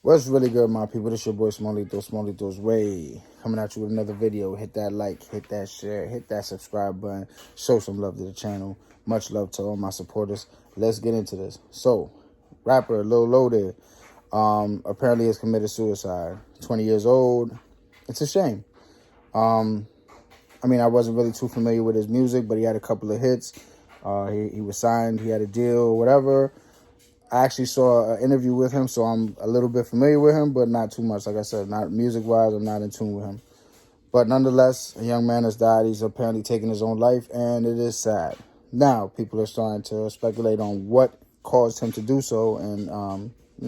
What's really good, my people? This your boy Smolito's Way. Coming at you with another video. Hit that like, hit that share, hit that subscribe button. Show some love to the channel. Much love to all my supporters. Let's get into this. So, rapper Lil Loaded apparently has committed suicide. 20 years old. It's a shame. I wasn't really too familiar with his music, but he had a couple of hits. He was signed. He had a deal, whatever. I actually saw an interview with him, so I'm a little bit familiar with him, but not too much. Like I said, not music-wise, I'm not in tune with him. But nonetheless, a young man has died. He's apparently taken his own life, and it is sad. Now, people are starting to speculate on what caused him to do so and,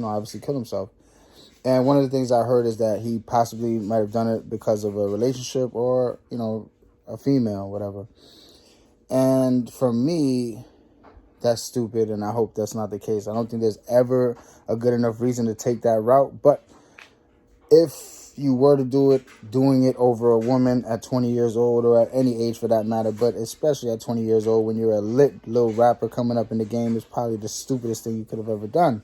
obviously kill himself. And one of the things I heard is that he possibly might have done it because of a relationship or, a female, whatever. And for me, that's stupid, and I hope that's not the case. I don't think there's ever a good enough reason to take that route. But if you were to do it, doing it over a woman at 20 years old or at any age for that matter, but especially at 20 years old when you're a lit little rapper coming up in the game, is probably the stupidest thing you could have ever done.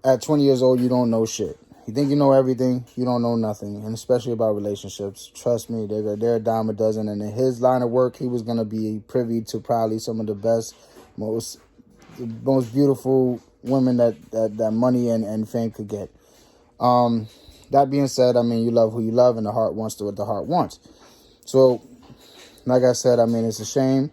At 20 years old, you don't know shit. You think you know everything, you don't know nothing, and especially about relationships. Trust me, they're a dime a dozen, and in his line of work, he was going to be privy to probably some of the best, most beautiful women that money and fame could get. That being said, you love who you love, and the heart wants to what the heart wants. So, like I said, it's a shame.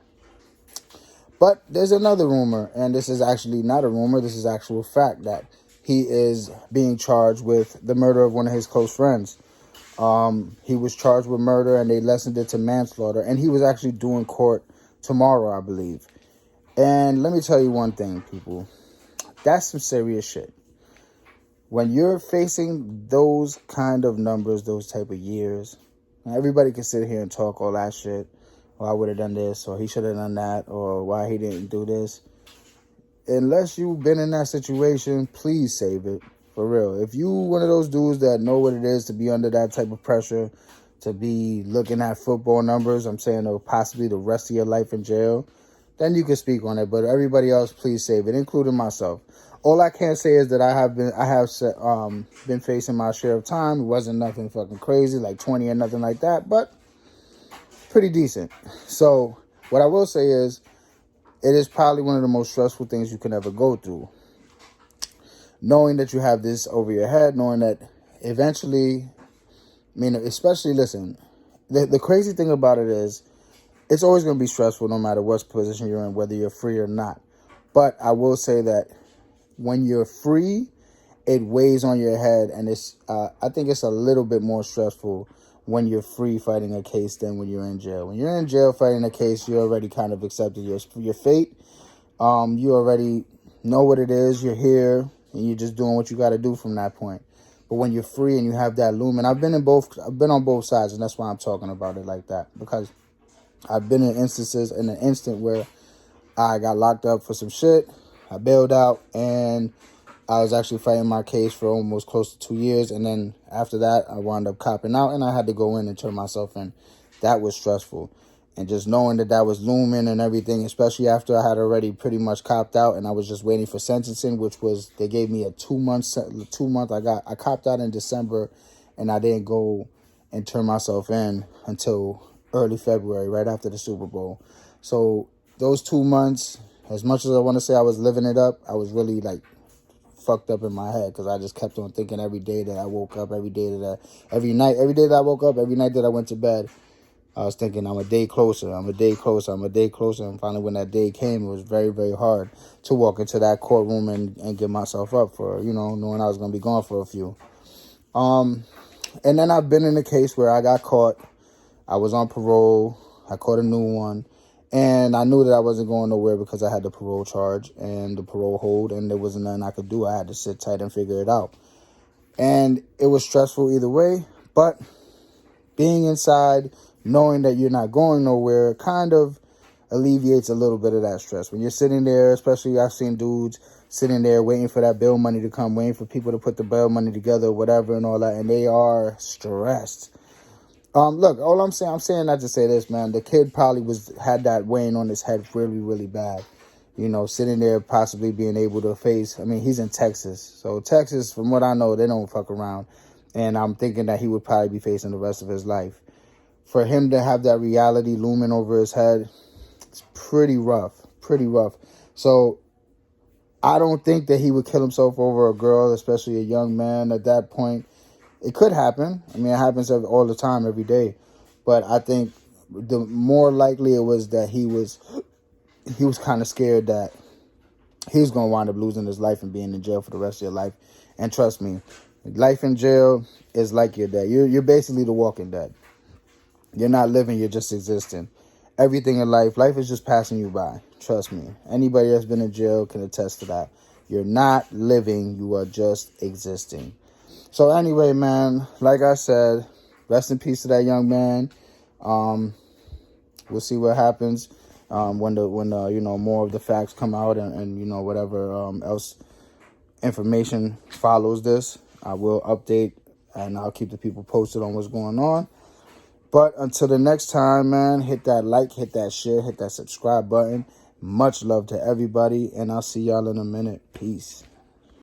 But there's another rumor, and this is actually not a rumor, this is actual fact, that he is being charged with the murder of one of his close friends. He was charged with murder, and they lessened it to manslaughter, and he was actually due court tomorrow, I believe. And let me tell you one thing, people. That's some serious shit. When you're facing those kind of numbers, those type of years, everybody can sit here and talk all that shit. Or I would have done this, or he should have done that, or why he didn't do this. Unless you've been in that situation, please save it. For real. If you one of those dudes that know what it is to be under that type of pressure, to be looking at football numbers, I'm saying, or possibly the rest of your life in jail, then you can speak on it. But everybody else, please save it, including myself. All I can say is that I have been facing my share of time. It wasn't nothing fucking crazy, like 20 or nothing like that, but pretty decent. So what I will say is, it is probably one of the most stressful things you can ever go through. Knowing that you have this over your head, knowing that eventually, especially, listen, the crazy thing about it is, it's always going to be stressful no matter what position you're in, whether you're free or not. But I will say that when you're free, it weighs on your head, and I think it's a little bit more stressful when you're free fighting a case than when you're in jail. When you're in jail fighting a case, you already kind of accepted your fate. You already know what it is. You're here, and you're just doing what you got to do from that point. But when you're free and you have that loom, and I've been on both sides, and that's why I'm talking about it like that, because I've been in an instant where I got locked up for some shit. I bailed out, and I was actually fighting my case for almost close to 2 years. And then after that, I wound up copping out, and I had to go in and turn myself in. That was stressful. And just knowing that was looming and everything, especially after I had already pretty much copped out, and I was just waiting for sentencing, which was, they gave me a 2 month. I copped out in December, and I didn't go and turn myself in until early February, right after the Super Bowl. So those 2 months, as much as I want to say I was living it up, I was really fucked up in my head, because I just kept on thinking every day that I woke up, every day that I woke up, every night that I went to bed, I was thinking I'm a day closer, I'm a day closer, I'm a day closer. And finally, when that day came, it was very, very hard to walk into that courtroom and get myself up for, knowing I was going to be gone for a few. And then I've been in a case where I got caught. I was on parole. I caught a new one. And I knew that I wasn't going nowhere because I had the parole charge and the parole hold, and there wasn't nothing I could do. I had to sit tight and figure it out. And it was stressful either way, but being inside, knowing that you're not going nowhere, kind of alleviates a little bit of that stress. When you're sitting there, especially I've seen dudes sitting there waiting for that bail money to come, waiting for people to put the bail money together, whatever and all that, and they are stressed. Look, all I'm saying not to say this, man. The kid probably had that weighing on his head really, really bad. you know, sitting there possibly being able to face, I mean, he's in Texas. So Texas, from what I know, they don't fuck around. And I'm thinking that he would probably be facing the rest of his life. For him to have that reality looming over his head, it's pretty rough, pretty rough. So I don't think that he would kill himself over a girl, especially a young man at that point. It could happen. I mean, it happens all the time, every day. But I think the more likely it was that he was kind of scared that he was going to wind up losing his life and being in jail for the rest of your life. And trust me, life in jail is like your dead. You're basically the walking dead. You're not living, you're just existing. Everything in life is just passing you by. Trust me. Anybody that's been in jail can attest to that. You're not living, you are just existing. So anyway, man, like I said, rest in peace to that young man. We'll see what happens when you know, more of the facts come out and you know, whatever else information follows this. I will update and I'll keep the people posted on what's going on. But until the next time, man, hit that like, hit that share, hit that subscribe button. Much love to everybody, and I'll see y'all in a minute. Peace.